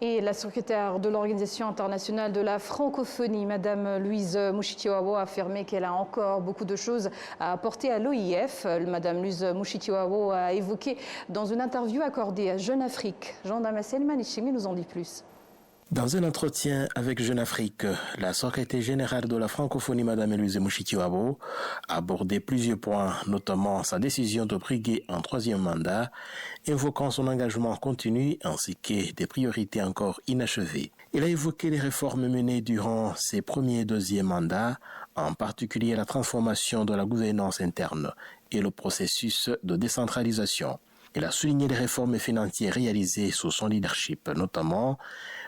Et la secrétaire de l'Organisation internationale de la francophonie, Madame Louise Mushikiwabo, a affirmé qu'elle a encore beaucoup de choses à apporter à l'OIF. Madame Louise Mushikiwabo a évoqué dans une interview accordée à Jeune Afrique. Jean Damascène Manichimi nous en dit plus. Dans un entretien avec Jeune Afrique, la secrétaire générale de la francophonie, Mme Louise Mushikiwabo, a abordé plusieurs points, notamment sa décision de briguer un troisième mandat, évoquant son engagement continu ainsi que des priorités encore inachevées. Il a évoqué les réformes menées durant ses premiers et deuxièmes mandats, en particulier la transformation de la gouvernance interne et le processus de décentralisation. Il a souligné les réformes financières réalisées sous son leadership, notamment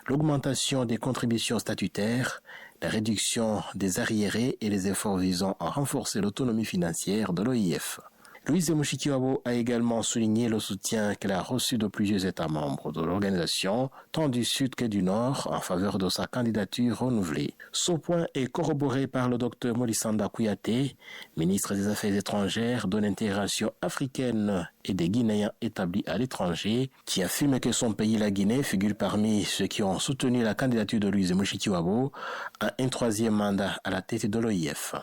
l'augmentation des contributions statutaires, la réduction des arriérés et les efforts visant à renforcer l'autonomie financière de l'OIF. Louise Mushikiwabo a également souligné le soutien qu'elle a reçu de plusieurs États membres de l'organisation, tant du Sud que du Nord, en faveur de sa candidature renouvelée. Ce point est corroboré par le Dr Molisanda Kouyaté, ministre des Affaires étrangères, de l'intégration africaine et des Guinéens établis à l'étranger, qui affirme que son pays, la Guinée, figure parmi ceux qui ont soutenu la candidature de Louise Mushikiwabo à un troisième mandat à la tête de l'OIF.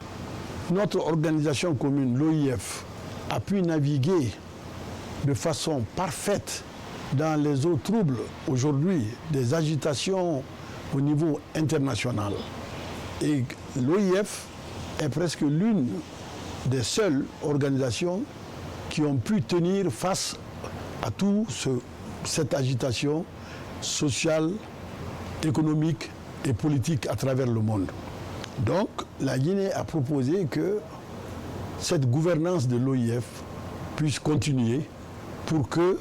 Notre organisation commune, l'OIF, a pu naviguer de façon parfaite dans les eaux troubles aujourd'hui des agitations au niveau international. Et l'OIF est presque l'une des seules organisations qui ont pu tenir face à toute cette agitation sociale, économique et politique à travers le monde. Donc la Guinée a proposé que cette gouvernance de l'OIF puisse continuer pour que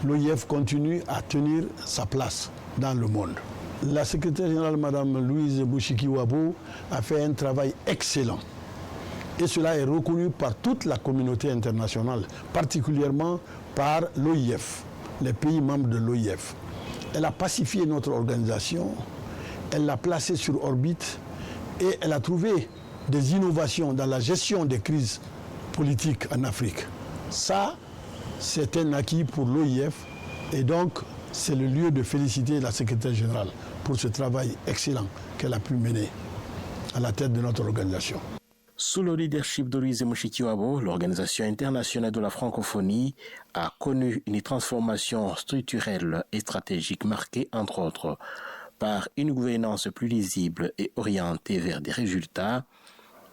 l'OIF continue à tenir sa place dans le monde. La secrétaire générale, Mme Louise Mushikiwabo, a fait un travail excellent. Et cela est reconnu par toute la communauté internationale, particulièrement par l'OIF, les pays membres de l'OIF. Elle a pacifié notre organisation, elle l'a placée sur orbite et elle a trouvé des innovations dans la gestion des crises politiques en Afrique. Ça, c'est un acquis pour l'OIF et donc c'est le lieu de féliciter la secrétaire générale pour ce travail excellent qu'elle a pu mener à la tête de notre organisation. Sous le leadership de Louise Mushikiwabo, l'Organisation internationale de la francophonie a connu une transformation structurelle et stratégique marquée, entre autres, par une gouvernance plus lisible et orientée vers des résultats,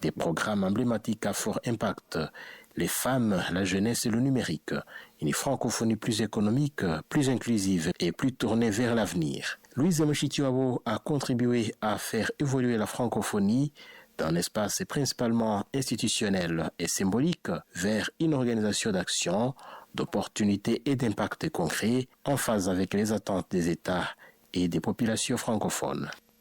des programmes emblématiques à fort impact, les femmes, la jeunesse et le numérique, une francophonie plus économique, plus inclusive et plus tournée vers l'avenir. Louise Mushikiwabo a contribué à faire évoluer la francophonie d'un espace principalement institutionnel et symbolique vers une organisation d'action, d'opportunités et d'impact concret en phase avec les attentes des États et des populations francophones.